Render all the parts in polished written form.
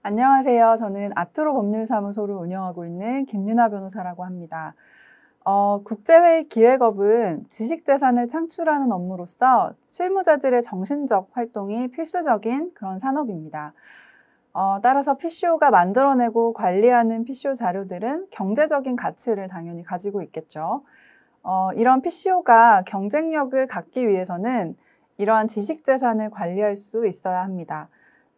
안녕하세요. 저는 아트로 법률사무소를 운영하고 있는 김유나 변호사라고 합니다. 국제회의 기획업은 지식재산을 창출하는 업무로서 실무자들의 정신적 활동이 필수적인 그런 산업입니다. 따라서 PCO가 만들어내고 관리하는 PCO 자료들은 경제적인 가치를 당연히 가지고 있겠죠. 이런 PCO가 경쟁력을 갖기 위해서는 이러한 지식재산을 관리할 수 있어야 합니다.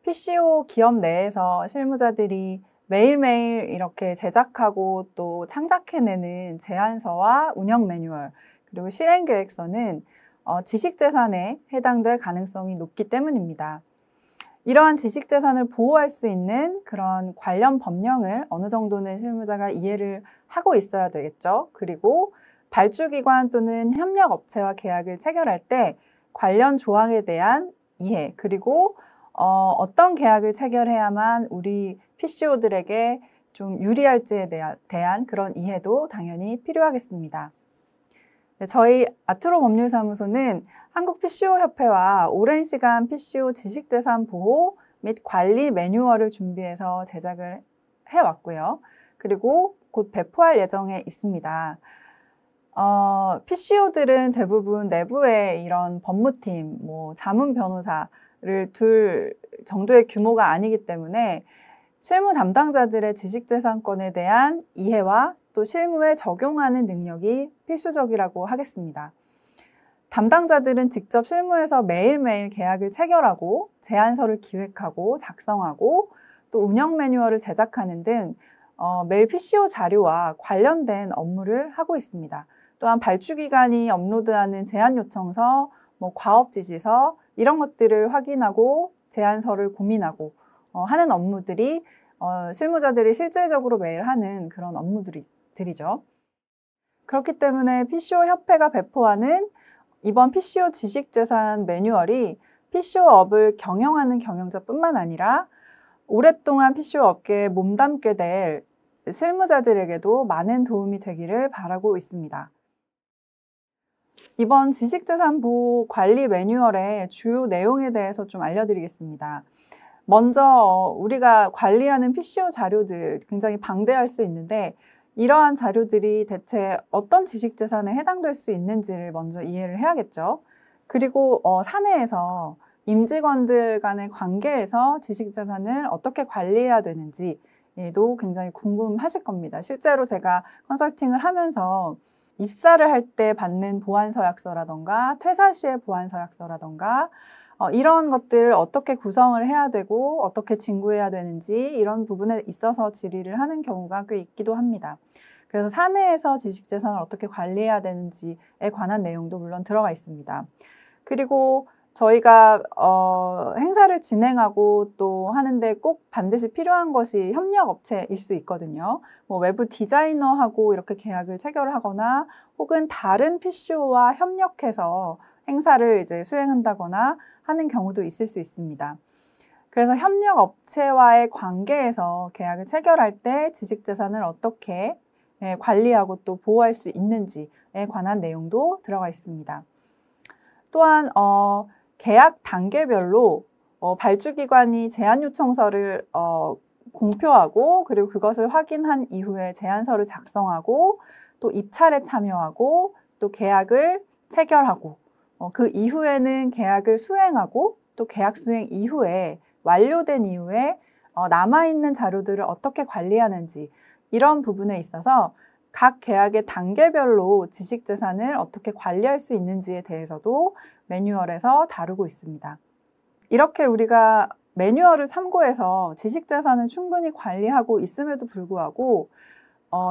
PCO 기업 내에서 실무자들이 매일매일 이렇게 제작하고 또 창작해내는 제안서와 운영 매뉴얼, 그리고 실행계획서는 지식재산에 해당될 가능성이 높기 때문입니다. 이러한 지식재산을 보호할 수 있는 그런 관련 법령을 어느 정도는 실무자가 이해를 하고 있어야 되겠죠. 그리고 발주기관 또는 협력업체와 계약을 체결할 때 관련 조항에 대한 이해, 그리고 어떤 계약을 체결해야만 우리 PCO들에게 좀 유리할지에 대한 그런 이해도 당연히 필요하겠습니다. 네, 저희 아트로 법률사무소는 한국 PCO협회와 오랜 시간 PCO 지식재산 보호 및 관리 매뉴얼을 준비해서 제작을 해왔고요. 그리고 곧 배포할 예정에 있습니다. PCO들은 대부분 내부에 이런 법무팀, 자문 변호사를 둘 정도의 규모가 아니기 때문에 실무 담당자들의 지식재산권에 대한 이해와 또 실무에 적용하는 능력이 필수적이라고 하겠습니다. 담당자들은 직접 실무에서 매일매일 계약을 체결하고 제안서를 기획하고 작성하고 또 운영 매뉴얼을 제작하는 등 매일 PCO 자료와 관련된 업무를 하고 있습니다. 또한 발주기관이 업로드하는 제안 요청서, 과업 지시서 이런 것들을 확인하고 제안서를 고민하고 하는 업무들이 실무자들이 실질적으로 매일 하는 그런 업무들이죠. 그렇기 때문에 PCO 협회가 배포하는 이번 PCO 지식재산 매뉴얼이 PCO업을 경영하는 경영자뿐만 아니라 오랫동안 PCO 업계에 몸담게 될 실무자들에게도 많은 도움이 되기를 바라고 있습니다. 이번 지식재산 보호 관리 매뉴얼의 주요 내용에 대해서 좀 알려드리겠습니다. 먼저 우리가 관리하는 PCO 자료들 굉장히 방대할 수 있는데 이러한 자료들이 대체 어떤 지식재산에 해당될 수 있는지를 먼저 이해를 해야겠죠. 그리고 사내에서 임직원들 간의 관계에서 지식재산을 어떻게 관리해야 되는지도 굉장히 궁금하실 겁니다. 실제로 제가 컨설팅을 하면서 입사를 할 때 받는 보안서약서라던가 퇴사 시의 보안서약서라던가 이런 것들을 어떻게 구성을 해야 되고 어떻게 진구해야 되는지 이런 부분에 있어서 질의를 하는 경우가 꽤 있기도 합니다. 그래서 사내에서 지식재산을 어떻게 관리해야 되는지에 관한 내용도 물론 들어가 있습니다. 그리고 저희가 행사를 진행하고 또 하는데 꼭 반드시 필요한 것이 협력업체일 수 있거든요. 외부 디자이너하고 이렇게 계약을 체결하거나 혹은 다른 PCO와 협력해서 행사를 이제 수행한다거나 하는 경우도 있을 수 있습니다. 그래서 협력업체와의 관계에서 계약을 체결할 때 지식재산을 어떻게 관리하고 또 보호할 수 있는지에 관한 내용도 들어가 있습니다. 또한 계약 단계별로 발주기관이 제안 요청서를 공표하고 그리고 그것을 확인한 이후에 제안서를 작성하고 또 입찰에 참여하고 또 계약을 체결하고 그 이후에는 계약을 수행하고 또 계약 수행 이후에 완료된 이후에 남아있는 자료들을 어떻게 관리하는지 이런 부분에 있어서 각 계약의 단계별로 지식재산을 어떻게 관리할 수 있는지에 대해서도 매뉴얼에서 다루고 있습니다. 이렇게 우리가 매뉴얼을 참고해서 지식재산을 충분히 관리하고 있음에도 불구하고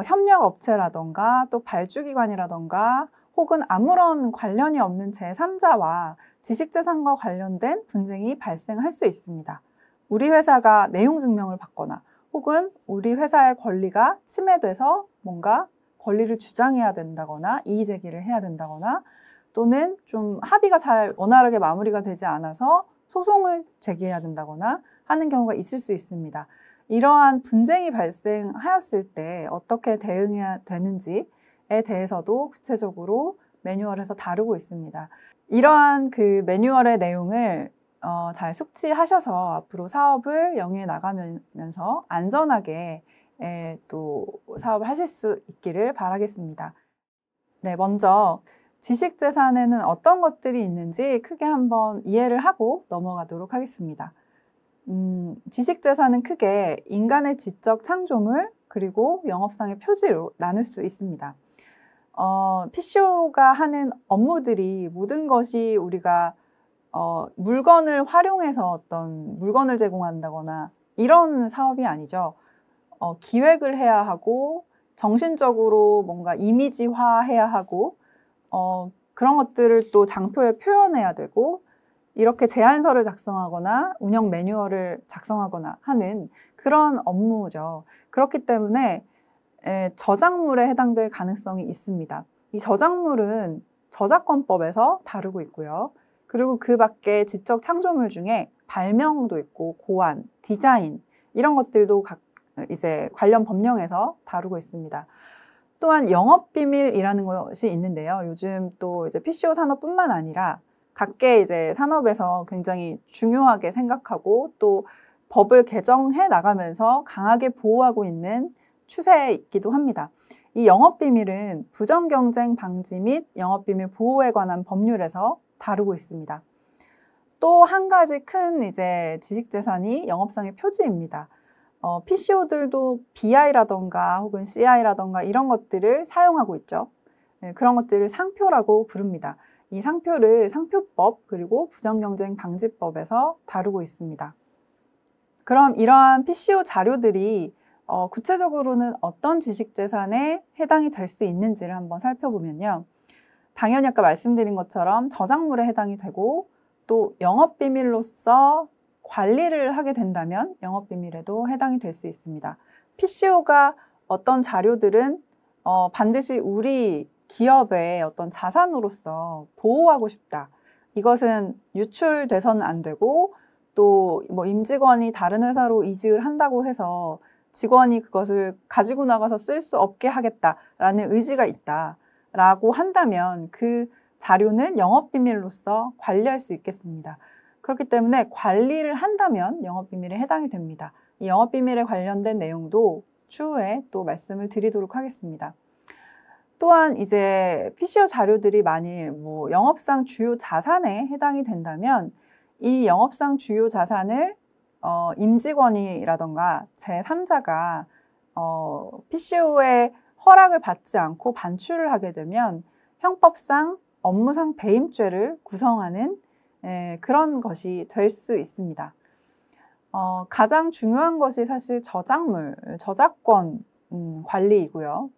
협력업체라던가 또 발주기관이라던가 혹은 아무런 관련이 없는 제3자와 지식재산과 관련된 분쟁이 발생할 수 있습니다. 우리 회사가 내용 증명을 받거나 혹은 우리 회사의 권리가 침해돼서 뭔가 권리를 주장해야 된다거나 이의 제기를 해야 된다거나 또는 좀 합의가 잘 원활하게 마무리가 되지 않아서 소송을 제기해야 된다거나 하는 경우가 있을 수 있습니다. 이러한 분쟁이 발생하였을 때 어떻게 대응해야 되는지에 대해서도 구체적으로 매뉴얼에서 다루고 있습니다. 이러한 그 매뉴얼의 내용을 잘 숙지하셔서 앞으로 사업을 영위해 나가면서 안전하게 또 사업을 하실 수 있기를 바라겠습니다. 네, 먼저 지식재산에는 어떤 것들이 있는지 크게 한번 이해를 하고 넘어가도록 하겠습니다. 지식재산은 크게 인간의 지적 창조물 그리고 영업상의 표지로 나눌 수 있습니다. PCO가 하는 업무들이 모든 것이 우리가 물건을 활용해서 어떤 물건을 제공한다거나 이런 사업이 아니죠. 기획을 해야 하고 정신적으로 뭔가 이미지화해야 하고 그런 것들을 또 장표에 표현해야 되고 이렇게 제안서를 작성하거나 운영 매뉴얼을 작성하거나 하는 그런 업무죠. 그렇기 때문에 저작물에 해당될 가능성이 있습니다. 이 저작물은 저작권법에서 다루고 있고요. 그리고 그 밖에 지적 창조물 중에 발명도 있고 고안, 디자인 이런 것들도 이제 관련 법령에서 다루고 있습니다. 또한 영업비밀이라는 것이 있는데요. 요즘 또 이제 PCO 산업뿐만 아니라 각계 이제 산업에서 굉장히 중요하게 생각하고 또 법을 개정해 나가면서 강하게 보호하고 있는 추세이기도 합니다. 이 영업비밀은 부정경쟁 방지 및 영업비밀 보호에 관한 법률에서 다루고 있습니다. 또 한 가지 큰 이제 지식재산이 영업상의 표지입니다. PCO들도 BI라던가 혹은 CI라던가 이런 것들을 사용하고 있죠. 그런 것들을 상표라고 부릅니다. 이 상표를 상표법 그리고 부정경쟁 방지법에서 다루고 있습니다. 그럼 이러한 PCO 자료들이 구체적으로는 어떤 지식재산에 해당이 될 수 있는지를 한번 살펴보면요. 당연히 아까 말씀드린 것처럼 저작물에 해당이 되고 또 영업비밀로서 관리를 하게 된다면 영업비밀에도 해당이 될 수 있습니다. PCO가 어떤 자료들은 반드시 우리 기업의 어떤 자산으로서 보호하고 싶다. 이것은 유출돼서는 안 되고 또 뭐 임직원이 다른 회사로 이직을 한다고 해서 직원이 그것을 가지고 나가서 쓸 수 없게 하겠다라는 의지가 있다라고 한다면 그 자료는 영업비밀로서 관리할 수 있겠습니다. 그렇기 때문에 관리를 한다면 영업비밀에 해당이 됩니다. 이 영업비밀에 관련된 내용도 추후에 또 말씀을 드리도록 하겠습니다. 또한 이제 PCO 자료들이 만일 뭐 영업상 주요 자산에 해당이 된다면 이 영업상 주요 자산을 임직원이라던가 제3자가 PCO의 허락을 받지 않고 반출을 하게 되면 형법상 업무상 배임죄를 구성하는 그런 것이 될 수 있습니다. 가장 중요한 것이 사실 저작물, 저작권 관리이고요.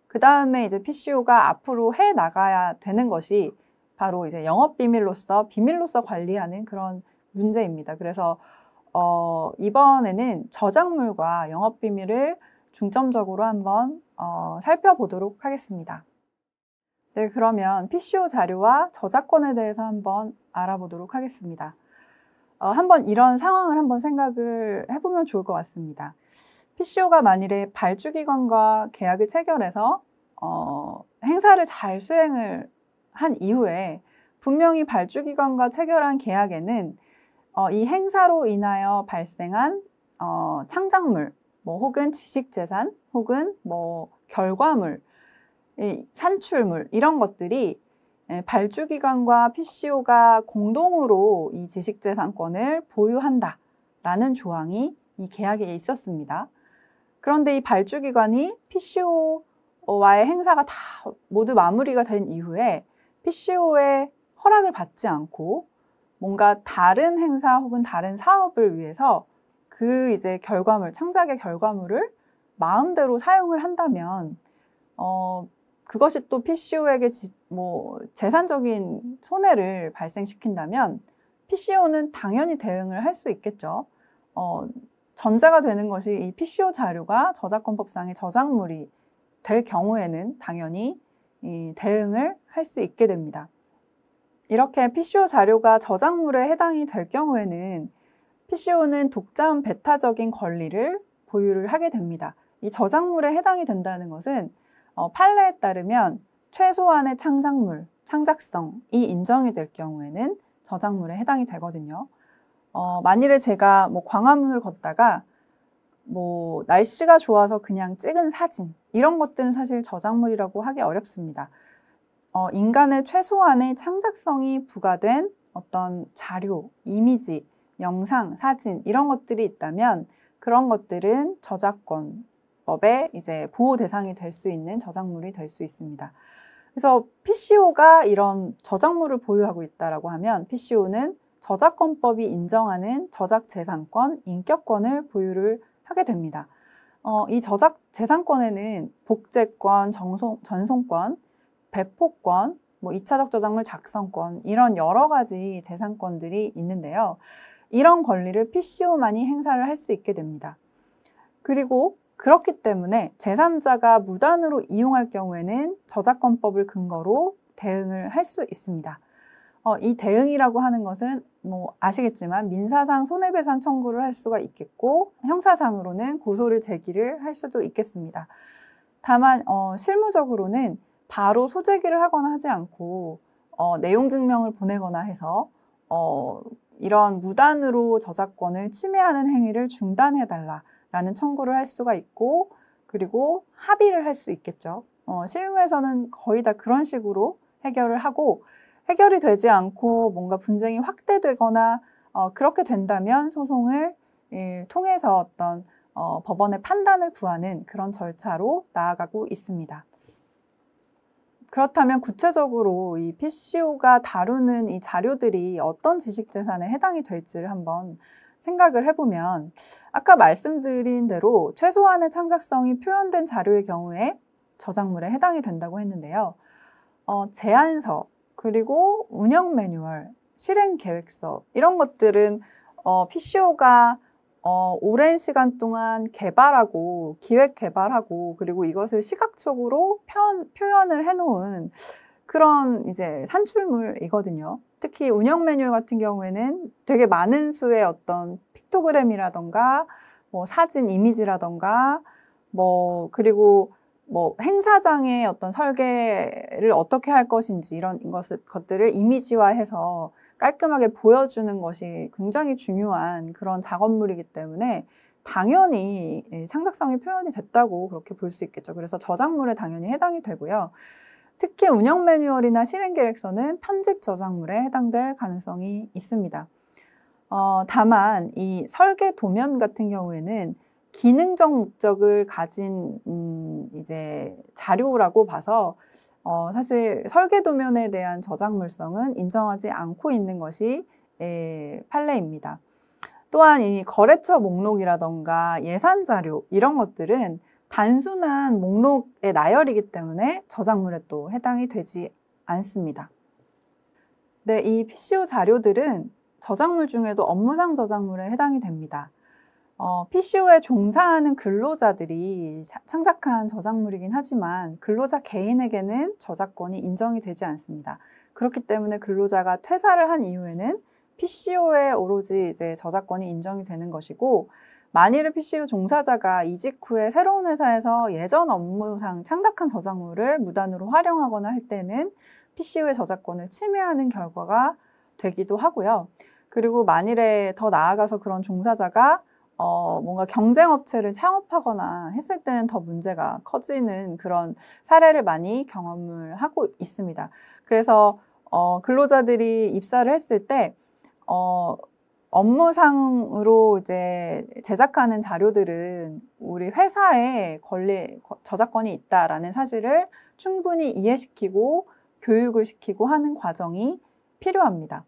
그 다음에 이제 PCO가 앞으로 해 나가야 되는 것이 바로 이제 영업비밀로서 비밀로서 관리하는 그런 문제입니다. 그래서 이번에는 저작물과 영업비밀을 중점적으로 한번 살펴보도록 하겠습니다. 네, 그러면 PCO 자료와 저작권에 대해서 한번 알아보도록 하겠습니다. 한번 이런 상황을 한번 생각을 해보면 좋을 것 같습니다. PCO가 만일에 발주기관과 계약을 체결해서 행사를 잘 수행을 한 이후에 분명히 발주기관과 체결한 계약에는 이 행사로 인하여 발생한 창작물, 뭐 혹은 지식재산, 혹은 뭐 결과물, 산출물 이런 것들이 발주기관과 PCO가 공동으로 이 지식재산권을 보유한다라는 조항이 이 계약에 있었습니다. 그런데 이 발주기관이 PCO와의 행사가 다 모두 마무리가 된 이후에 PCO의 허락을 받지 않고 뭔가 다른 행사 혹은 다른 사업을 위해서 그 이제 결과물, 창작의 결과물을 마음대로 사용을 한다면 그것이 또 PCO에게 재산적인 손해를 발생시킨다면 PCO는 당연히 대응을 할 수 있겠죠. 전제가 되는 것이 이 PCO 자료가 저작권법상의 저작물이 될 경우에는 당연히 이 대응을 할 수 있게 됩니다. 이렇게 PCO 자료가 저작물에 해당이 될 경우에는 PCO는 독점 배타적인 권리를 보유를 하게 됩니다. 이 저작물에 해당이 된다는 것은 판례에 따르면 최소한의 창작물, 창작성이 인정이 될 경우에는 저작물에 해당이 되거든요. 만일에 제가 뭐 광화문을 걷다가 뭐 날씨가 좋아서 그냥 찍은 사진, 이런 것들은 사실 저작물이라고 하기 어렵습니다. 인간의 최소한의 창작성이 부과된 어떤 자료, 이미지, 영상, 사진, 이런 것들이 있다면 그런 것들은 저작권법의 이제 보호 대상이 될 수 있는 저작물이 될 수 있습니다. 그래서 PCO가 이런 저작물을 보유하고 있다라고 하면 PCO는 저작권법이 인정하는 저작재산권, 인격권을 보유를 하게 됩니다. 이 저작재산권에는 복제권, 전송권, 배포권, 뭐 2차적 저작물 작성권, 이런 여러 가지 재산권들이 있는데요. 이런 권리를 PCO만이 행사를 할 수 있게 됩니다. 그리고 그렇기 때문에 제3자가 무단으로 이용할 경우에는 저작권법을 근거로 대응을 할 수 있습니다. 이 대응이라고 하는 것은 뭐 아시겠지만 민사상 손해배상 청구를 할 수가 있겠고 형사상으로는 고소를 제기를 할 수도 있겠습니다. 다만 실무적으로는 바로 소제기를 하거나 하지 않고 내용 증명을 보내거나 해서 이런 무단으로 저작권을 침해하는 행위를 중단해달라라는 청구를 할 수가 있고, 그리고 합의를 할 수 있겠죠. 실무에서는 거의 다 그런 식으로 해결을 하고, 해결이 되지 않고 뭔가 분쟁이 확대되거나 그렇게 된다면 소송을 통해서 어떤 법원의 판단을 구하는 그런 절차로 나아가고 있습니다. 그렇다면 구체적으로 이 PCO가 다루는 이 자료들이 어떤 지식재산에 해당이 될지를 한번 생각을 해보면, 아까 말씀드린 대로 최소한의 창작성이 표현된 자료의 경우에 저작물에 해당이 된다고 했는데요. 제안서, 그리고 운영 매뉴얼, 실행 계획서, 이런 것들은 PCO가 오랜 시간 동안 개발하고 기획 개발하고 그리고 이것을 시각적으로 표현을 해놓은 그런 이제 산출물이거든요. 특히 운영 매뉴얼 같은 경우에는 되게 많은 수의 어떤 픽토그램이라던가 뭐 사진, 이미지라던가 뭐 그리고 뭐 행사장의 어떤 설계를 어떻게 할 것인지 이런 것들을 이미지화해서 깔끔하게 보여주는 것이 굉장히 중요한 그런 작업물이기 때문에 당연히 창작성이 표현이 됐다고 그렇게 볼 수 있겠죠. 그래서 저작물에 당연히 해당이 되고요. 특히 운영 매뉴얼이나 실행 계획서는 편집 저작물에 해당될 가능성이 있습니다. 다만 이 설계 도면 같은 경우에는 기능적 목적을 가진 이제 자료라고 봐서 사실 설계 도면에 대한 저작물성은 인정하지 않고 있는 것이 판례입니다. 또한 이 거래처 목록이라던가 예산 자료 이런 것들은 단순한 목록의 나열이기 때문에 저작물에 또 해당이 되지 않습니다. 네, 이 PCO 자료들은 저작물 중에도 업무상 저작물에 해당이 됩니다. PCO에 종사하는 근로자들이 창작한 저작물이긴 하지만 근로자 개인에게는 저작권이 인정이 되지 않습니다. 그렇기 때문에 근로자가 퇴사를 한 이후에는 PCO에 오로지 이제 저작권이 인정이 되는 것이고, 만일에 PCO 종사자가 이직 후에 새로운 회사에서 예전 업무상 창작한 저작물을 무단으로 활용하거나 할 때는 PCO의 저작권을 침해하는 결과가 되기도 하고요. 그리고 만일에 더 나아가서 그런 종사자가 뭔가 경쟁업체를 창업하거나 했을 때는 더 문제가 커지는 그런 사례를 많이 경험을 하고 있습니다. 그래서 근로자들이 입사를 했을 때 업무상으로 이제 제작하는 자료들은 우리 회사에 저작권이 있다라는 사실을 충분히 이해시키고 교육을 시키고 하는 과정이 필요합니다.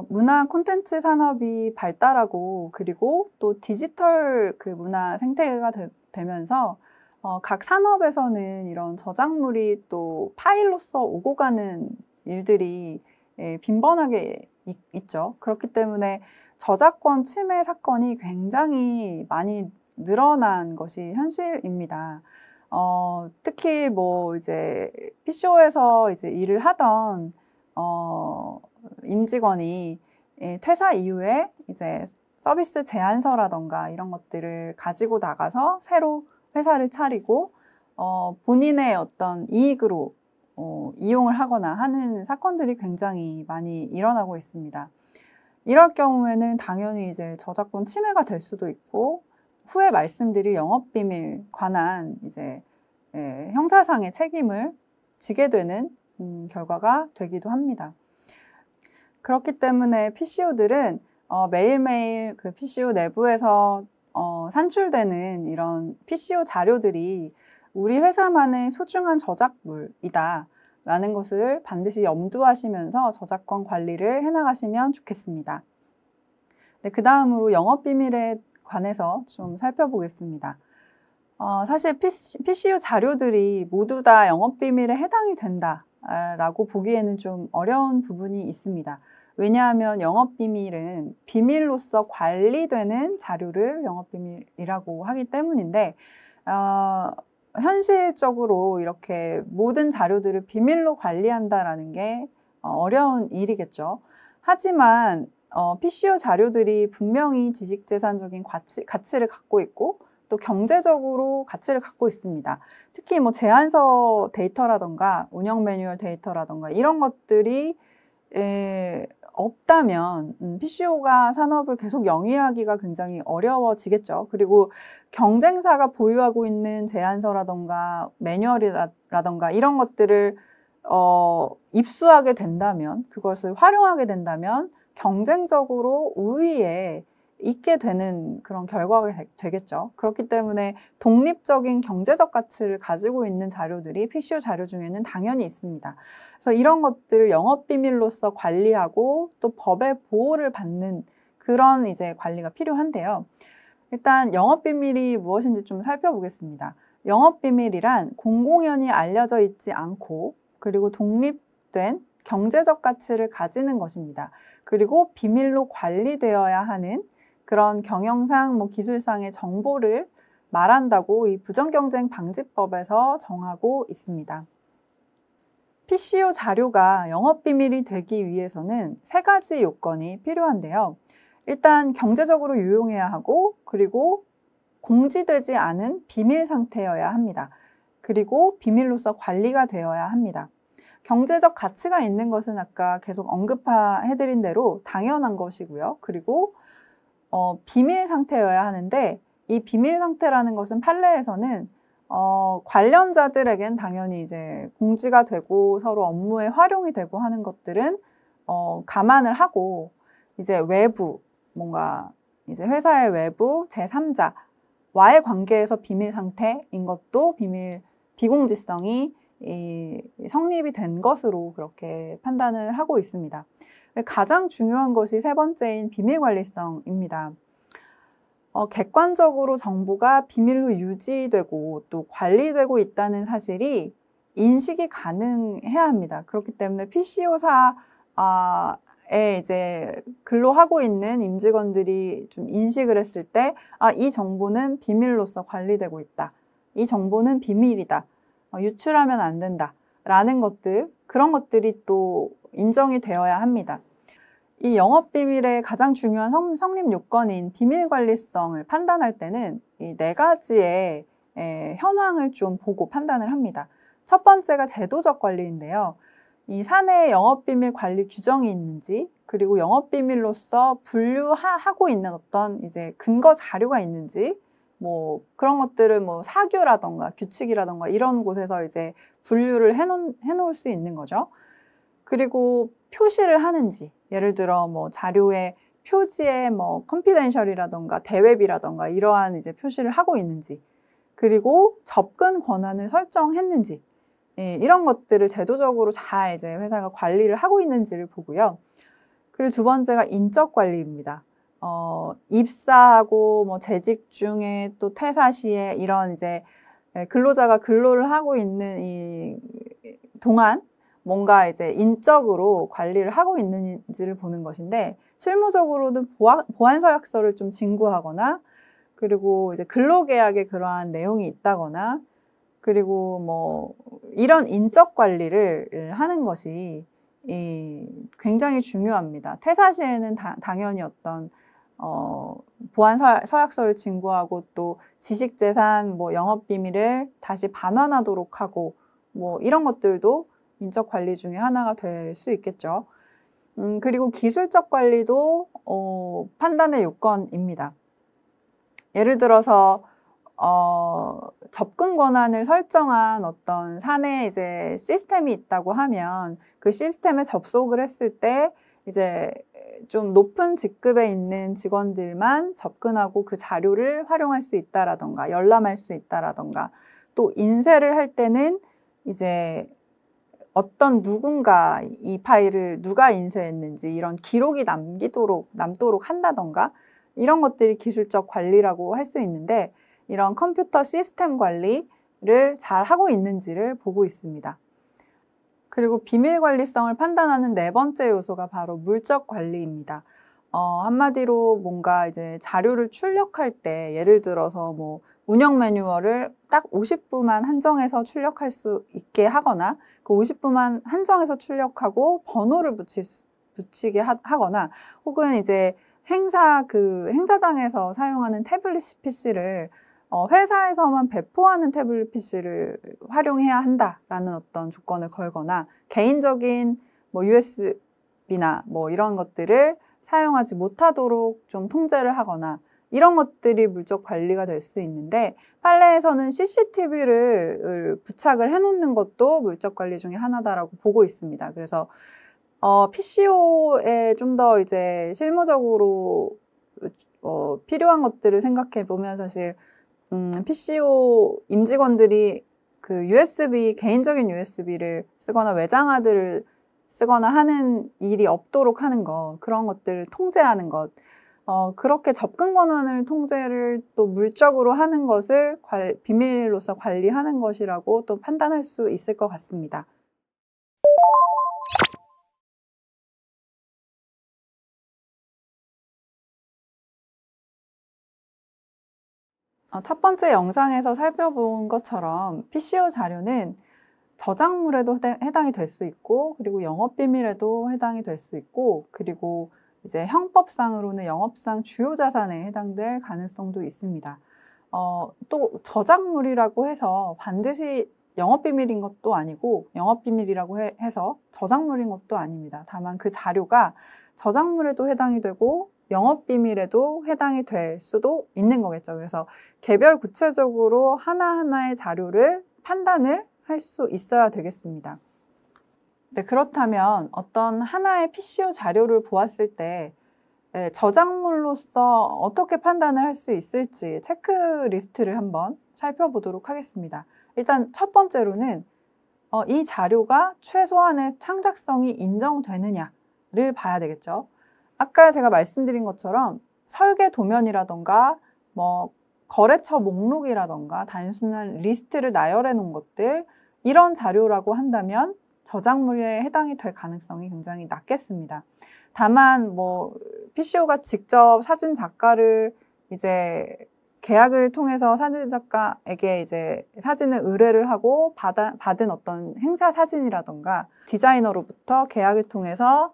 문화 콘텐츠 산업이 발달하고 그리고 또 디지털 그 문화 생태계가 되면서 각 산업에서는 이런 저작물이 또 파일로서 오고 가는 일들이 빈번하게 있죠. 그렇기 때문에 저작권 침해 사건이 굉장히 많이 늘어난 것이 현실입니다. 특히 뭐 이제 PCO에서 이제 일을 하던 임직원이 퇴사 이후에 이제 서비스 제안서라던가 이런 것들을 가지고 나가서 새로 회사를 차리고 본인의 어떤 이익으로 이용을 하거나 하는 사건들이 굉장히 많이 일어나고 있습니다. 이럴 경우에는 당연히 이제 저작권 침해가 될 수도 있고 후에 말씀드릴 영업비밀 관한 이제 형사상의 책임을 지게 되는 결과가 되기도 합니다. 그렇기 때문에 PCO들은 매일매일 그 PCO 내부에서 산출되는 이런 PCO 자료들이 우리 회사만의 소중한 저작물이다 라는 것을 반드시 염두하시면서 저작권 관리를 해나가시면 좋겠습니다. 네, 그 다음으로 영업비밀에 관해서 좀 살펴보겠습니다. 사실 PCO 자료들이 모두 다 영업비밀에 해당이 된다라고 보기에는 좀 어려운 부분이 있습니다. 왜냐하면 영업비밀은 비밀로서 관리되는 자료를 영업비밀이라고 하기 때문인데 현실적으로 이렇게 모든 자료들을 비밀로 관리한다라는 게 어려운 일이겠죠. 하지만 PCO 자료들이 분명히 지식재산적인 가치를 갖고 있고 또 경제적으로 가치를 갖고 있습니다. 특히 뭐 제안서 데이터라던가 운영 매뉴얼 데이터라던가 이런 것들이 없다면 PCO가 산업을 계속 영위하기가 굉장히 어려워지겠죠. 그리고 경쟁사가 보유하고 있는 제안서라던가 매뉴얼이라던가 이런 것들을 입수하게 된다면, 그것을 활용하게 된다면 경쟁적으로 우위에 있게 되는 그런 결과가 되겠죠. 그렇기 때문에 독립적인 경제적 가치를 가지고 있는 자료들이 PCO 자료 중에는 당연히 있습니다. 그래서 이런 것들을 영업비밀로서 관리하고 또 법의 보호를 받는 그런 이제 관리가 필요한데요. 일단 영업비밀이 무엇인지 좀 살펴보겠습니다. 영업비밀이란 공공연히 알려져 있지 않고 그리고 독립된 경제적 가치를 가지는 것입니다. 그리고 비밀로 관리되어야 하는 그런 경영상, 기술상의 정보를 말한다고 이 부정경쟁방지법에서 정하고 있습니다. PCO 자료가 영업비밀이 되기 위해서는 3가지 요건이 필요한데요. 일단 경제적으로 유용해야 하고 그리고 공지되지 않은 비밀 상태여야 합니다. 그리고 비밀로서 관리가 되어야 합니다. 경제적 가치가 있는 것은 아까 계속 언급해드린 대로 당연한 것이고요. 그리고 비밀 상태여야 하는데 이 비밀 상태라는 것은 판례에서는 관련자들에겐 당연히 이제 공지가 되고 서로 업무에 활용이 되고 하는 것들은 감안을 하고 이제 외부 뭔가 이제 회사의 외부 제3자와의 관계에서 비밀 상태인 것도 비공지성이 성립이 된 것으로 그렇게 판단을 하고 있습니다. 가장 중요한 것이 3번째인 비밀관리성입니다. 객관적으로 정보가 비밀로 유지되고 또 관리되고 있다는 사실이 인식이 가능해야 합니다. 그렇기 때문에 PCO사에 이제 근로하고 있는 임직원들이 좀 인식을 했을 때, 이 정보는 비밀로서 관리되고 있다. 이 정보는 비밀이다. 유출하면 안 된다. 라는 것들, 그런 것들이 또 인정이 되어야 합니다. 이 영업비밀의 가장 중요한 성립 요건인 비밀관리성을 판단할 때는 이 4가지의 현황을 좀 보고 판단을 합니다. 첫 번째가 제도적 관리인데요. 이 사내에 영업비밀 관리 규정이 있는지, 그리고 영업비밀로서 분류하고 있는 어떤 이제 근거 자료가 있는지, 그런 것들을 사규라던가 규칙이라던가 이런 곳에서 이제 분류를 해놓을 수 있는 거죠. 그리고 표시를 하는지, 예를 들어 자료의 표지에 컨피덴셜이라던가 대웹이라던가 이러한 이제 표시를 하고 있는지, 그리고 접근 권한을 설정했는지, 이런 것들을 제도적으로 잘 이제 회사가 관리를 하고 있는지를 보고요. 그리고 2번째가 인적 관리입니다. 입사하고 재직 중에 또 퇴사 시에 이런 이제 근로자가 근로를 하고 있는 이 동안 뭔가 이제 인적으로 관리를 하고 있는지를 보는 것인데, 실무적으로는 보안서약서를 좀 진구하거나, 그리고 이제 근로계약에 그러한 내용이 있다거나, 그리고 이런 인적 관리를 하는 것이 굉장히 중요합니다. 퇴사 시에는 당연히 어떤 보안 서약서를 진구하고 또 지식재산, 영업비밀을 다시 반환하도록 하고 이런 것들도 인적 관리 중에 하나가 될 수 있겠죠. 그리고 기술적 관리도 판단의 요건입니다. 예를 들어서 접근 권한을 설정한 어떤 사내 이제 시스템이 있다고 하면 그 시스템에 접속을 했을 때 이제 좀 높은 직급에 있는 직원들만 접근하고 그 자료를 활용할 수 있다라던가 열람할 수 있다라던가 또 인쇄를 할 때는 이제 어떤 누군가 이 파일을 누가 인쇄했는지 이런 기록이 남도록 한다던가 이런 것들이 기술적 관리라고 할 수 있는데 이런 컴퓨터 시스템 관리를 잘 하고 있는지를 보고 있습니다. 그리고 비밀 관리성을 판단하는 네 번째 요소가 바로 물적 관리입니다. 한마디로 뭔가 이제 자료를 출력할 때 예를 들어서 뭐 운영 매뉴얼을 딱 50부만 한정해서 출력할 수 있게 하거나 그 50부만 한정해서 출력하고 번호를 붙이게 하거나 혹은 이제 행사장에서 사용하는 태블릿 PC를 회사에서만 배포하는 태블릿 PC를 활용해야 한다라는 어떤 조건을 걸거나 개인적인 뭐 USB나 뭐 이런 것들을 사용하지 못하도록 좀 통제를 하거나 이런 것들이 물적 관리가 될 수 있는데 판례에서는 CCTV를 부착을 해놓는 것도 물적 관리 중에 하나다라고 보고 있습니다. 그래서 PCO에 좀 더 이제 실무적으로 필요한 것들을 생각해 보면 사실 PCO 임직원들이 그 개인적인 USB를 쓰거나 외장하드를 쓰거나 하는 일이 없도록 하는 것, 그런 것들을 통제하는 것, 그렇게 접근 권한을 통제를 또 물적으로 하는 것을 비밀로서 관리하는 것이라고 또 판단할 수 있을 것 같습니다. 첫 번째 영상에서 살펴본 것처럼 PCO 자료는 저작물에도 해당이 될 수 있고 그리고 영업비밀에도 해당이 될 수 있고 그리고 이제 형법상으로는 영업상 주요 자산에 해당될 가능성도 있습니다. 또 저작물이라고 해서 반드시 영업비밀인 것도 아니고 영업비밀이라고 해서 저작물인 것도 아닙니다. 다만 그 자료가 저작물에도 해당이 되고 영업비밀에도 해당이 될 수도 있는 거겠죠. 그래서 개별 구체적으로 하나하나의 자료를 판단을 할 수 있어야 되겠습니다. 네, 그렇다면 어떤 하나의 PCO 자료를 보았을 때 저작물로서 어떻게 판단을 할 수 있을지 체크리스트를 한번 살펴보도록 하겠습니다. 일단 첫 번째로는 이 자료가 최소한의 창작성이 인정되느냐를 봐야 되겠죠. 아까 제가 말씀드린 것처럼 설계 도면이라던가 뭐 거래처 목록이라던가 단순한 리스트를 나열해 놓은 것들 이런 자료라고 한다면 저작물에 해당이 될 가능성이 굉장히 낮겠습니다. 다만 뭐 PCO가 직접 사진 작가를 이제 계약을 통해서 사진 작가에게 이제 사진을 의뢰를 하고 받은 어떤 행사 사진이라던가 디자이너로부터 계약을 통해서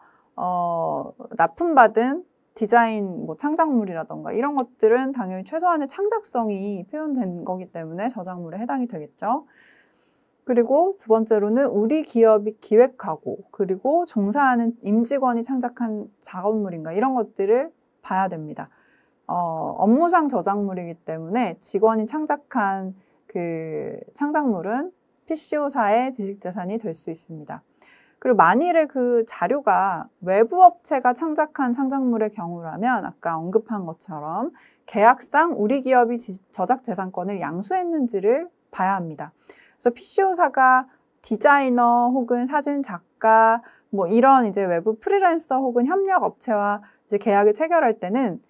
납품받은 디자인 뭐 창작물이라던가 이런 것들은 당연히 최소한의 창작성이 표현된 거기 때문에 저작물에 해당이 되겠죠. 그리고 두 번째로는 우리 기업이 기획하고 그리고 종사하는 임직원이 창작한 작업물인가 이런 것들을 봐야 됩니다. 업무상 저작물이기 때문에 직원이 창작한 그 창작물은 PCO사의 지식재산이 될 수 있습니다. 그리고 만일에 그 자료가 외부 업체가 창작한 창작물의 경우라면 아까 언급한 것처럼 계약상 우리 기업이 저작재산권을 양수했는지를 봐야 합니다. 그래서 PCO사가 디자이너 혹은 사진 작가 뭐 이런 이제 외부 프리랜서 혹은 협력 업체와 이제 계약을 체결할 때는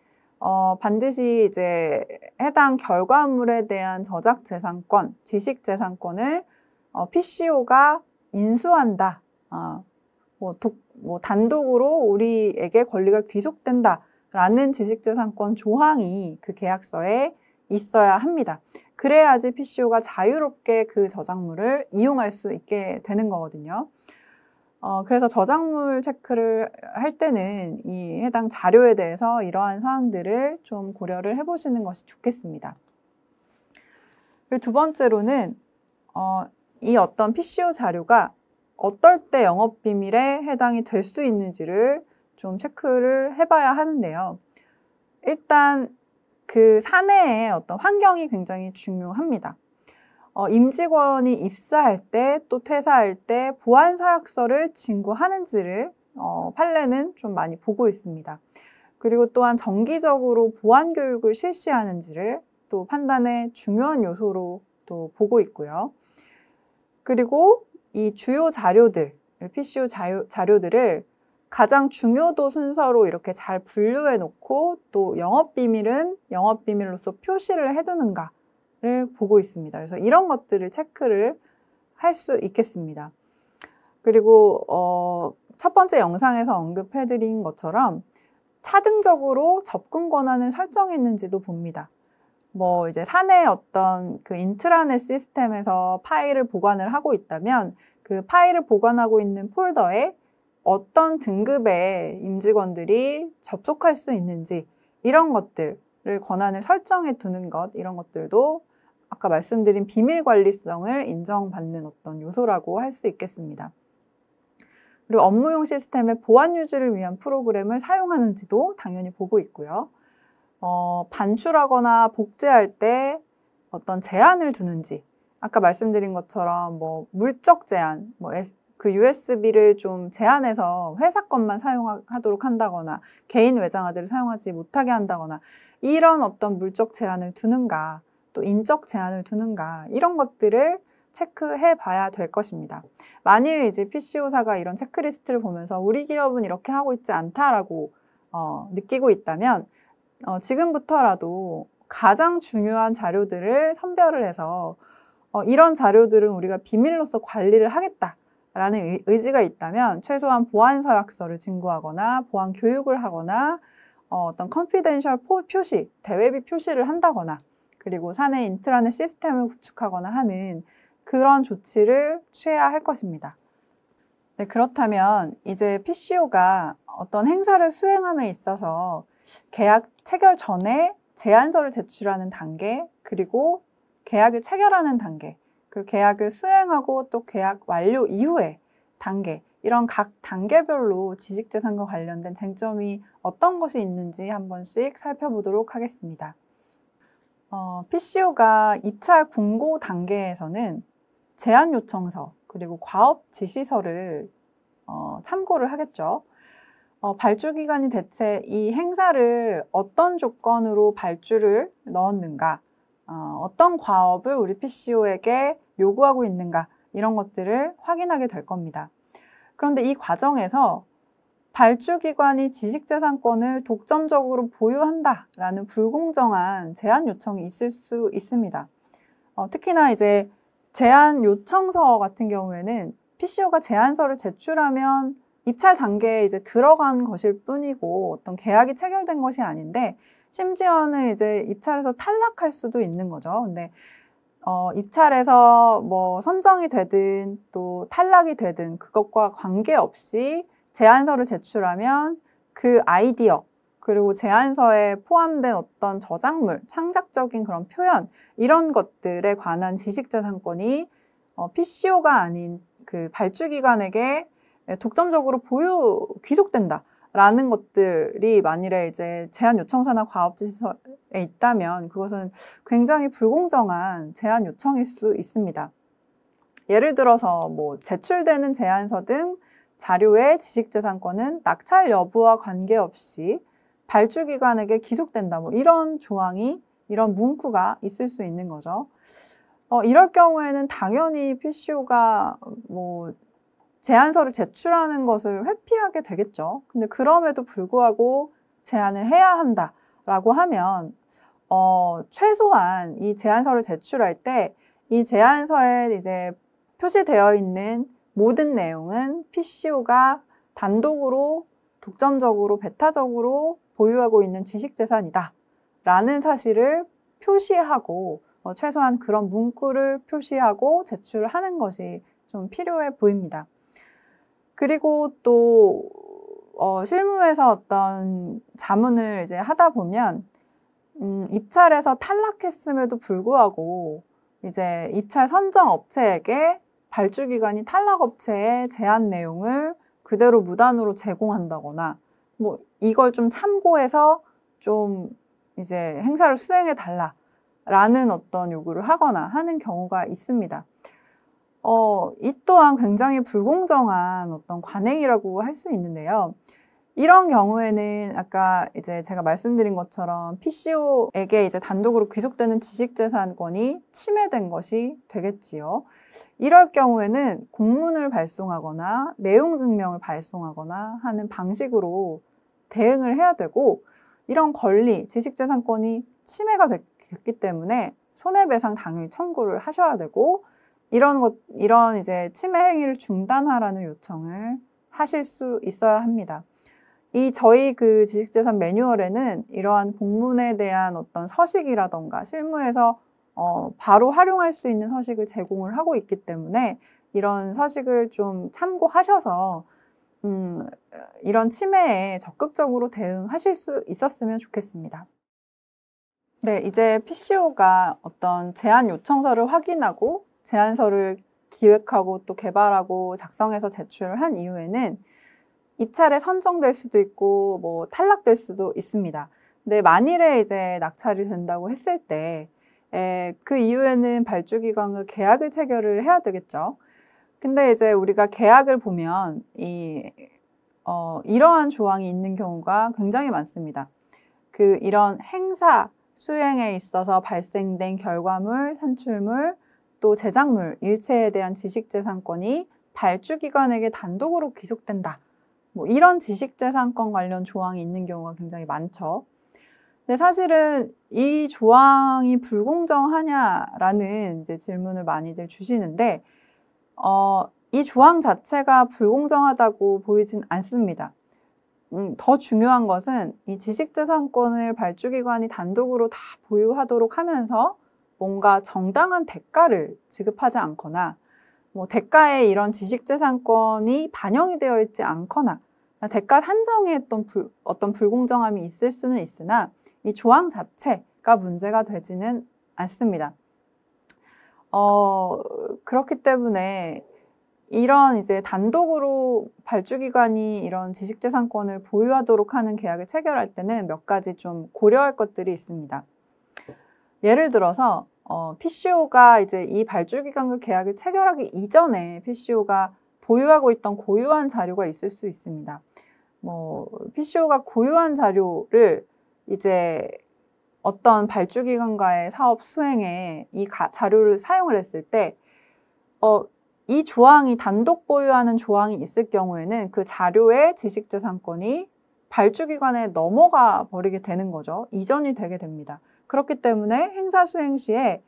반드시 이제 해당 결과물에 대한 저작재산권, 지식재산권을 PCO가 인수한다. 단독으로 우리에게 권리가 귀속된다라는 지식재산권 조항이 그 계약서에 있어야 합니다. 그래야지 PCO가 자유롭게 그 저작물을 이용할 수 있게 되는 거거든요. 그래서 저작물 체크를 할 때는 이 해당 자료에 대해서 이러한 사항들을 좀 고려를 해보시는 것이 좋겠습니다. 두 번째로는 이 어떤 PCO 자료가 어떨 때 영업비밀에 해당이 될 수 있는지를 좀 체크를 해봐야 하는데요. 일단 그 사내의 어떤 환경이 굉장히 중요합니다. 임직원이 입사할 때 또 퇴사할 때 보안 서약서를 진구하는지를 판례는 좀 많이 보고 있습니다. 그리고 또한 정기적으로 보안 교육을 실시하는지를 또 판단의 중요한 요소로 또 보고 있고요. 그리고 이 주요 자료들, PCO 자료들을 가장 중요도 순서로 이렇게 잘 분류해 놓고 또 영업비밀은 영업비밀로서 표시를 해두는가를 보고 있습니다. 그래서 이런 것들을 체크를 할 수 있겠습니다. 그리고 첫 번째 영상에서 언급해드린 것처럼 차등적으로 접근 권한을 설정했는지도 봅니다. 뭐 이제 사내 어떤 그 인트라넷 시스템에서 파일을 보관을 하고 있다면 그 파일을 보관하고 있는 폴더에 어떤 등급의 임직원들이 접속할 수 있는지 이런 것들을 권한을 설정해 두는 것, 이런 것들도 아까 말씀드린 비밀 관리성을 인정받는 어떤 요소라고 할 수 있겠습니다. 그리고 업무용 시스템의 보안 유지를 위한 프로그램을 사용하는지도 당연히 보고 있고요. 반출하거나 복제할 때 어떤 제한을 두는지, 아까 말씀드린 것처럼 뭐 물적 제한, 그 USB를 좀 제한해서 회사 것만 사용하도록 한다거나 개인 외장하드를 사용하지 못하게 한다거나 이런 어떤 물적 제한을 두는가, 또 인적 제한을 두는가 이런 것들을 체크해 봐야 될 것입니다. 만일 이제 PCO사가 이런 체크리스트를 보면서 우리 기업은 이렇게 하고 있지 않다라고 느끼고 있다면 지금부터라도 가장 중요한 자료들을 선별을 해서 이런 자료들은 우리가 비밀로서 관리를 하겠다라는 의지가 있다면 최소한 보안 서약서를 진구하거나 보안 교육을 하거나 어떤 컨피덴셜 표시, 대외비 표시를 한다거나 그리고 사내 인트라넷 시스템을 구축하거나 하는 그런 조치를 취해야 할 것입니다. 네, 그렇다면 이제 PCO가 어떤 행사를 수행함에 있어서 계약 체결 전에 제안서를 제출하는 단계, 그리고 계약을 체결하는 단계, 그리고 계약을 수행하고 또 계약 완료 이후의 단계, 이런 각 단계별로 지식재산과 관련된 쟁점이 어떤 것이 있는지 한 번씩 살펴보도록 하겠습니다. PCO가 입찰 공고 단계에서는 제안 요청서, 그리고 과업 지시서를 참고를 하겠죠. 발주기관이 대체 이 행사를 어떤 조건으로 발주를 넣었는가, 어떤 과업을 우리 PCO에게 요구하고 있는가 이런 것들을 확인하게 될 겁니다. 그런데 이 과정에서 발주기관이 지식재산권을 독점적으로 보유한다라는 불공정한 제안 요청이 있을 수 있습니다. 특히나 이제 제안 요청서 같은 경우에는 PCO가 제안서를 제출하면 입찰 단계에 이제 들어간 것일 뿐이고 어떤 계약이 체결된 것이 아닌데 심지어는 이제 입찰에서 탈락할 수도 있는 거죠. 근데 입찰에서 뭐 선정이 되든 또 탈락이 되든 그것과 관계없이 제안서를 제출하면 그 아이디어 그리고 제안서에 포함된 어떤 저작물, 창작적인 그런 표현 이런 것들에 관한 지식재산권이 PCO가 아닌 그 발주기관에게 독점적으로 귀속된다라는 것들이 만일에 이제 제안 요청서나 과업지시서에 있다면 그것은 굉장히 불공정한 제안 요청일 수 있습니다. 예를 들어서 뭐 제출되는 제안서 등 자료의 지식재산권은 낙찰 여부와 관계없이 발주기관에게 기속된다. 뭐 이런 조항이, 이런 문구가 있을 수 있는 거죠. 이럴 경우에는 당연히 PCO가 뭐 제안서를 제출하는 것을 회피하게 되겠죠. 근데 그럼에도 불구하고 제안을 해야 한다라고 하면 최소한 이 제안서를 제출할 때 이 제안서에 이제 표시되어 있는 모든 내용은 PCO가 단독으로 독점적으로 배타적으로 보유하고 있는 지식재산이다 라는 사실을 표시하고 최소한 그런 문구를 표시하고 제출을 하는 것이 좀 필요해 보입니다. 그리고 또 실무에서 어떤 자문을 이제 하다 보면 입찰에서 탈락했음에도 불구하고 이제 입찰 선정 업체에게 발주기관이 탈락업체에 제한 내용을 그대로 무단으로 제공한다거나 뭐 이걸 좀 참고해서 좀 이제 행사를 수행해 달라라는 어떤 요구를 하거나 하는 경우가 있습니다. 이 또한 굉장히 불공정한 어떤 관행이라고 할 수 있는데요. 이런 경우에는 아까 이제 제가 말씀드린 것처럼 PCO에게 이제 단독으로 귀속되는 지식재산권이 침해된 것이 되겠지요. 이럴 경우에는 공문을 발송하거나 내용 증명을 발송하거나 하는 방식으로 대응을 해야 되고, 이런 권리, 지식재산권이 침해가 됐기 때문에 손해배상 당연히 청구를 하셔야 되고, 이런 이제 침해 행위를 중단하라는 요청을 하실 수 있어야 합니다. 저희 그 지식재산 매뉴얼에는 이러한 공문에 대한 어떤 서식이라던가 실무에서 바로 활용할 수 있는 서식을 제공을 하고 있기 때문에 이런 서식을 좀 참고하셔서 이런 침해에 적극적으로 대응하실 수 있었으면 좋겠습니다. 네, 이제 PCO가 어떤 제안 요청서를 확인하고 제안서를 기획하고 또 개발하고 작성해서 제출을 한 이후에는 입찰에 선정될 수도 있고 뭐 탈락될 수도 있습니다. 근데 만일에 이제 낙찰이 된다고 했을 때 그 이후에는 발주기관과 계약을 체결을 해야 되겠죠. 근데 이제 우리가 계약을 보면 이러한 조항이 있는 경우가 굉장히 많습니다. 이런 행사 수행에 있어서 발생된 결과물, 산출물, 또 제작물, 일체에 대한 지식재산권이 발주기관에게 단독으로 귀속된다. 뭐 이런 지식재산권 관련 조항이 있는 경우가 굉장히 많죠. 근데 사실은 이 조항이 불공정하냐라는 이제 질문을 많이들 주시는데, 이 조항 자체가 불공정하다고 보이진 않습니다. 더 중요한 것은 이 지식재산권을 발주기관이 단독으로 다 보유하도록 하면서 뭔가 정당한 대가를 지급하지 않거나 뭐 대가에 이런 지식재산권이 반영이 되어 있지 않거나 대가 산정에 어떤 불공정함이 있을 수는 있으나 이 조항 자체가 문제가 되지는 않습니다. 그렇기 때문에 이런 이제 단독으로 발주기관이 이런 지식재산권을 보유하도록 하는 계약을 체결할 때는 몇 가지 좀 고려할 것들이 있습니다. 예를 들어서 PCO가 이제 이 발주기관과 계약을 체결하기 이전에 PCO가 보유하고 있던 고유한 자료가 있을 수 있습니다. PCO가 고유한 자료를 이제 어떤 발주기관과의 사업 수행에 이 자료를 사용을 했을 때, 이 조항이 단독 보유하는 조항이 있을 경우에는 그 자료의 지식재산권이 발주기관에 넘어가 버리게 되는 거죠. 이전이 되게 됩니다. 그렇기 때문에 행사 수행 시에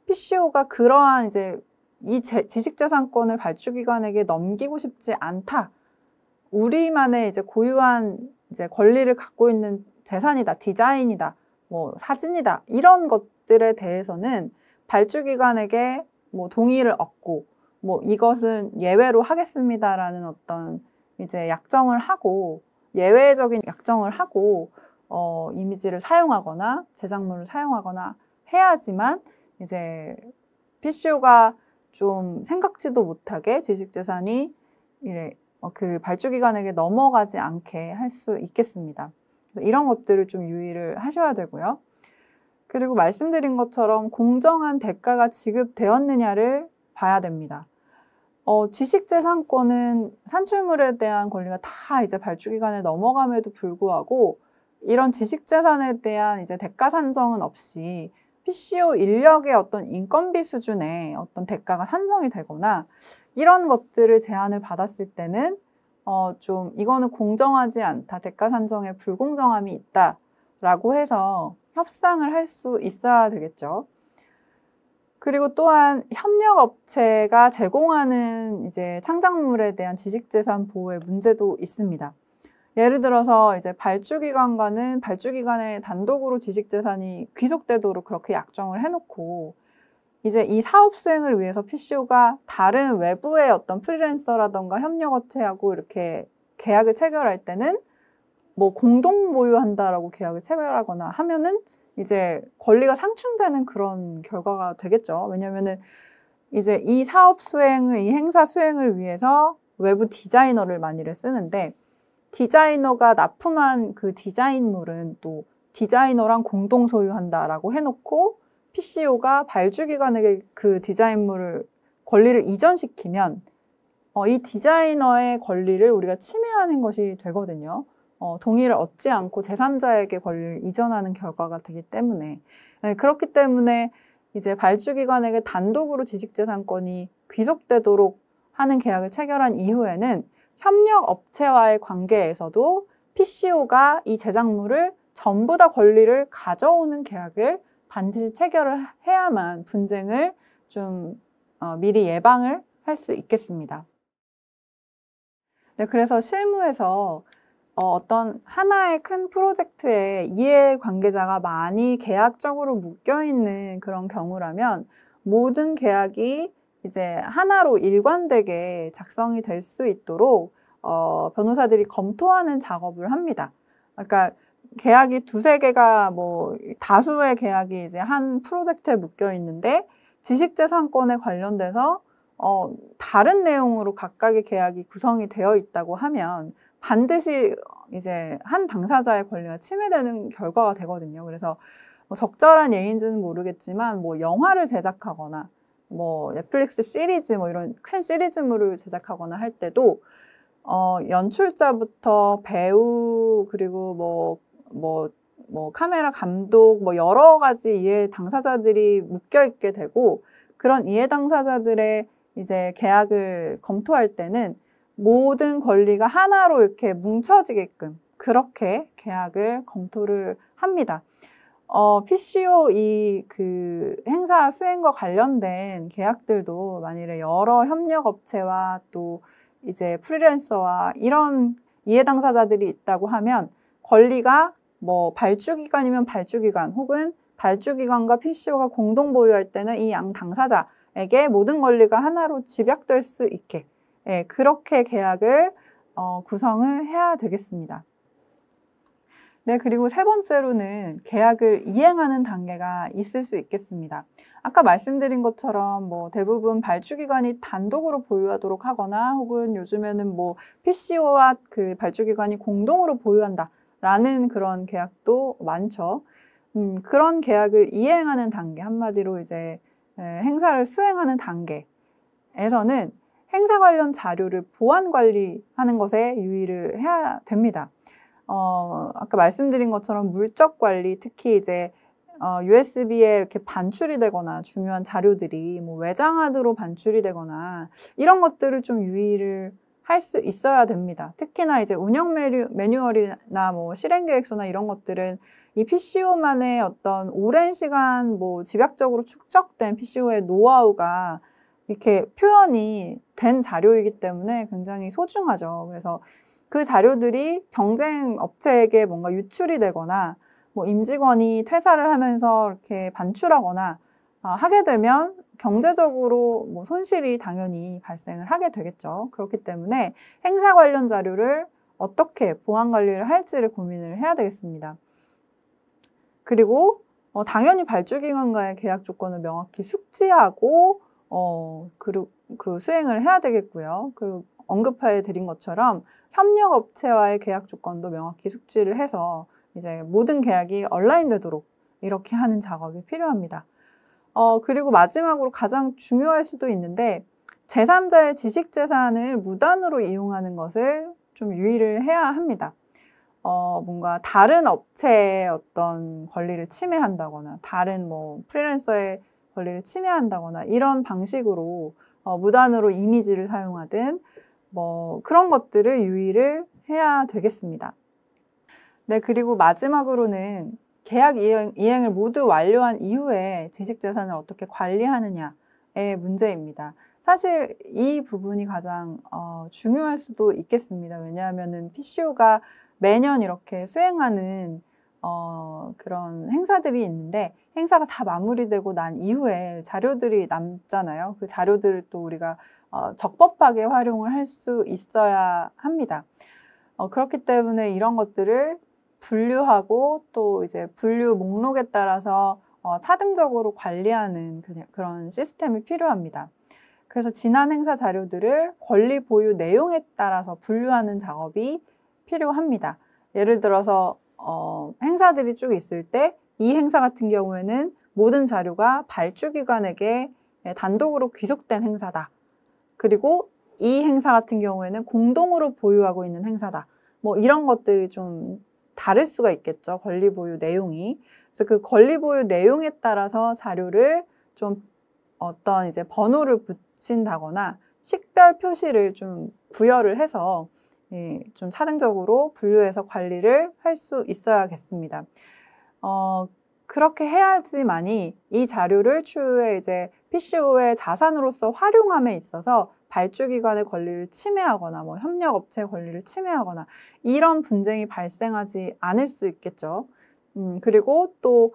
PCO가 그러한 이제 이 지식재산권을 발주기관에게 넘기고 싶지 않다. 우리만의 이제 고유한 이제 권리를 갖고 있는 재산이다, 디자인이다, 뭐 사진이다, 이런 것들에 대해서는 발주기관에게 뭐 동의를 얻고 뭐 이것은 예외로 하겠습니다라는 어떤 이제 약정을 하고 예외적인 약정을 하고 이미지를 사용하거나 제작물을 사용하거나 해야지만 이제 PCO가 좀 생각지도 못하게 지식재산이 그 발주기관에게 넘어가지 않게 할 수 있겠습니다. 이런 것들을 좀 유의를 하셔야 되고요. 그리고 말씀드린 것처럼 공정한 대가가 지급되었느냐를 봐야 됩니다. 지식재산권은 산출물에 대한 권리가 다 이제 발주기관에 넘어감에도 불구하고 이런 지식재산에 대한 이제 대가 산정은 없이 PCO 인력의 어떤 인건비 수준의 어떤 대가가 산정이 되거나 이런 것들을 제안을 받았을 때는 좀 이거는 공정하지 않다, 대가 산정에 불공정함이 있다라고 해서 협상을 할 수 있어야 되겠죠. 그리고 또한 협력업체가 제공하는 이제 창작물에 대한 지식재산 보호의 문제도 있습니다. 예를 들어서 이제 발주기관과는 발주기관에 단독으로 지식재산이 귀속되도록 그렇게 약정을 해놓고 이제 이 사업 수행을 위해서 PCO가 다른 외부의 어떤 프리랜서라던가 협력업체하고 이렇게 계약을 체결할 때는 뭐 공동 보유한다라고 계약을 체결하거나 하면은 이제 권리가 상충되는 그런 결과가 되겠죠. 왜냐면은 이제 이 사업 수행을, 이 행사 수행을 위해서 외부 디자이너를 많이를 쓰는데, 디자이너가 납품한 그 디자인물은 또 디자이너랑 공동 소유한다라고 해놓고 PCO가 발주기관에게 그 디자인물을 권리를 이전시키면 이 디자이너의 권리를 우리가 침해하는 것이 되거든요. 동의를 얻지 않고 제3자에게 권리를 이전하는 결과가 되기 때문에. 네, 그렇기 때문에 이제 발주기관에게 단독으로 지식재산권이 귀속되도록 하는 계약을 체결한 이후에는 협력 업체와의 관계에서도 PCO가 이 제작물을 전부 다 권리를 가져오는 계약을 반드시 체결을 해야만 분쟁을 좀 미리 예방을 할 수 있겠습니다. 네, 그래서 실무에서 어떤 하나의 큰 프로젝트에 이해관계자가 많이 계약적으로 묶여있는 그런 경우라면 모든 계약이 이제 하나로 일관되게 작성이 될 수 있도록 변호사들이 검토하는 작업을 합니다. 그러니까 계약이 두세 개가 뭐 다수의 계약이 이제 한 프로젝트에 묶여 있는데 지식재산권에 관련돼서 다른 내용으로 각각의 계약이 구성이 되어 있다고 하면 반드시 이제 한 당사자의 권리가 침해되는 결과가 되거든요. 그래서 뭐 적절한 예인지는 모르겠지만 뭐 영화를 제작하거나 뭐 넷플릭스 시리즈 뭐 이런 큰 시리즈물을 제작하거나 할 때도 연출자부터 배우 그리고 뭐 카메라 감독 뭐 여러 가지 이해 당사자들이 묶여 있게 되고 그런 이해 당사자들의 이제 계약을 검토할 때는 모든 권리가 하나로 이렇게 뭉쳐지게끔 그렇게 계약을 검토를 합니다. PCO 그 행사 수행과 관련된 계약들도 만일에 여러 협력업체와 또 이제 프리랜서와 이런 이해 당사자들이 있다고 하면 권리가 뭐 발주기관이면 발주기관 혹은 발주기관과 PCO가 공동 보유할 때는 이 양 당사자에게 모든 권리가 하나로 집약될 수 있게 그렇게 계약을 구성을 해야 되겠습니다. 네, 그리고 세 번째로는 계약을 이행하는 단계가 있을 수 있겠습니다. 아까 말씀드린 것처럼 뭐 대부분 발주기관이 단독으로 보유하도록 하거나 혹은 요즘에는 뭐 PCO와 그 발주기관이 공동으로 보유한다라는 그런 계약도 많죠. 그런 계약을 이행하는 단계, 한마디로 이제 행사를 수행하는 단계에서는 행사 관련 자료를 보안 관리하는 것에 유의를 해야 됩니다. 아까 말씀드린 것처럼 물적 관리, 특히 이제 USB에 이렇게 반출이 되거나 중요한 자료들이 뭐 외장하드로 반출이 되거나 이런 것들을 좀 유의를 할 수 있어야 됩니다. 특히나 이제 운영 매뉴얼이나 뭐 실행 계획서나 이런 것들은 이 PCO만의 어떤 오랜 시간 뭐 집약적으로 축적된 PCO의 노하우가 이렇게 표현이 된 자료이기 때문에 굉장히 소중하죠. 그래서 그 자료들이 경쟁 업체에게 뭔가 유출이 되거나 뭐 임직원이 퇴사를 하면서 이렇게 반출하거나 하게 되면 경제적으로 뭐 손실이 당연히 발생을 하게 되겠죠. 그렇기 때문에 행사 관련 자료를 어떻게 보안 관리를 할지를 고민을 해야 되겠습니다. 그리고 당연히 발주기관과의 계약 조건을 명확히 숙지하고 그 수행을 해야 되겠고요. 그리고 언급해 드린 것처럼 협력업체와의 계약 조건도 명확히 숙지를 해서 이제 모든 계약이 온라인 되도록 이렇게 하는 작업이 필요합니다. 그리고 마지막으로 가장 중요할 수도 있는데 제3자의 지식재산을 무단으로 이용하는 것을 좀 유의를 해야 합니다. 뭔가 다른 업체의 어떤 권리를 침해한다거나 다른 뭐 프리랜서의 권리를 침해한다거나 이런 방식으로 무단으로 이미지를 사용하든 뭐 그런 것들을 유의를 해야 되겠습니다. 네, 그리고 마지막으로는 계약 이행을 모두 완료한 이후에 지식재산을 어떻게 관리하느냐의 문제입니다. 사실 이 부분이 가장 중요할 수도 있겠습니다. 왜냐하면은 PCO가 매년 이렇게 수행하는 그런 행사들이 있는데 행사가 다 마무리되고 난 이후에 자료들이 남잖아요. 그 자료들을 또 우리가 적법하게 활용을 할 수 있어야 합니다. 그렇기 때문에 이런 것들을 분류하고 또 이제 분류 목록에 따라서 차등적으로 관리하는 그런 시스템이 필요합니다. 그래서 지난 행사 자료들을 권리 보유 내용에 따라서 분류하는 작업이 필요합니다. 예를 들어서 행사들이 쭉 있을 때 이 행사 같은 경우에는 모든 자료가 발주기관에게 단독으로 귀속된 행사다. 그리고 이 행사 같은 경우에는 공동으로 보유하고 있는 행사다. 뭐 이런 것들이 좀 다를 수가 있겠죠. 권리 보유 내용이. 그래서 그 권리 보유 내용에 따라서 자료를 좀 어떤 이제 번호를 붙인다거나 식별 표시를 좀 부여를 해서 좀 차등적으로 분류해서 관리를 할 수 있어야겠습니다. 그렇게 해야지만이 이 자료를 추후에 이제 PCO의 자산으로서 활용함에 있어서 발주기관의 권리를 침해하거나 뭐 협력업체의 권리를 침해하거나 이런 분쟁이 발생하지 않을 수 있겠죠. 그리고 또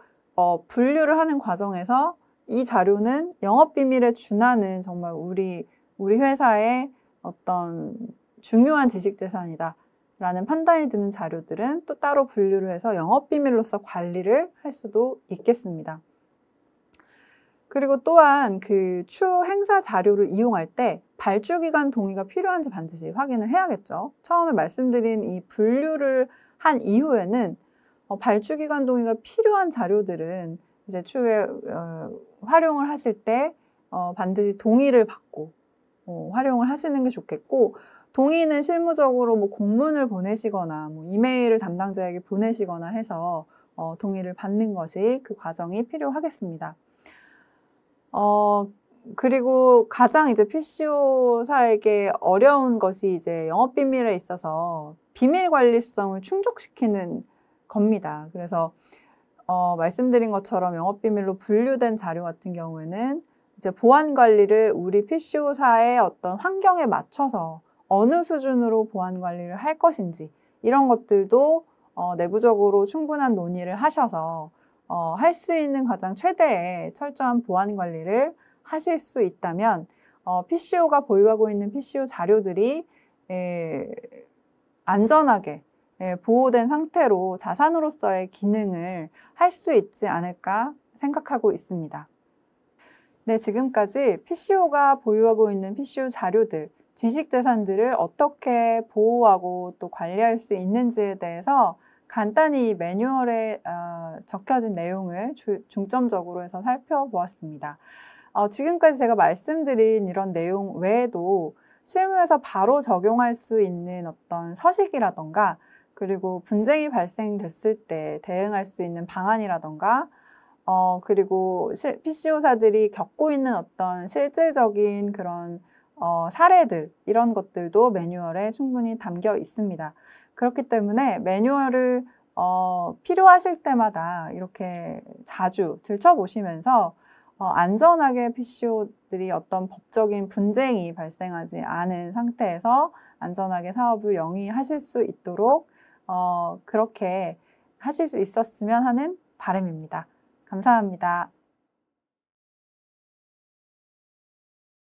분류를 하는 과정에서 이 자료는 영업비밀에 준하는 정말 우리 회사의 어떤 중요한 지식재산이다 라는 판단이 드는 자료들은 또 따로 분류를 해서 영업비밀로서 관리를 할 수도 있겠습니다. 그리고 또한 그 추후 행사 자료를 이용할 때 발주기관 동의가 필요한지 반드시 확인을 해야겠죠. 처음에 말씀드린 이 분류를 한 이후에는 발주기관 동의가 필요한 자료들은 이제 추후에 활용을 하실 때 반드시 동의를 받고 활용을 하시는 게 좋겠고, 동의는 실무적으로 뭐 공문을 보내시거나 뭐 이메일을 담당자에게 보내시거나 해서 동의를 받는 것이 그 과정이 필요하겠습니다. 그리고 가장 이제 PCO사에게 어려운 것이 이제 영업비밀에 있어서 비밀 관리성을 충족시키는 겁니다. 그래서 말씀드린 것처럼 영업비밀로 분류된 자료 같은 경우에는 이제 보안 관리를 우리 PCO사의 어떤 환경에 맞춰서 어느 수준으로 보안 관리를 할 것인지 이런 것들도 내부적으로 충분한 논의를 하셔서 할 수 있는 가장 최대의 철저한 보안 관리를 하실 수 있다면 PCO가 보유하고 있는 PCO 자료들이 안전하게 보호된 상태로 자산으로서의 기능을 할 수 있지 않을까 생각하고 있습니다. 네, 지금까지 PCO가 보유하고 있는 PCO 자료들, 지식재산들을 어떻게 보호하고 또 관리할 수 있는지에 대해서 간단히 매뉴얼에 적혀진 내용을 중점적으로 해서 살펴보았습니다. 지금까지 제가 말씀드린 이런 내용 외에도 실무에서 바로 적용할 수 있는 어떤 서식이라던가 그리고 분쟁이 발생됐을 때 대응할 수 있는 방안이라던가 그리고 PCO사들이 겪고 있는 어떤 실질적인 그런 사례들 이런 것들도 매뉴얼에 충분히 담겨 있습니다. 그렇기 때문에 매뉴얼을 필요하실 때마다 이렇게 자주 들춰보시면서 안전하게 PCO들이 어떤 법적인 분쟁이 발생하지 않은 상태에서 안전하게 사업을 영위하실 수 있도록 그렇게 하실 수 있었으면 하는 바람입니다. 감사합니다.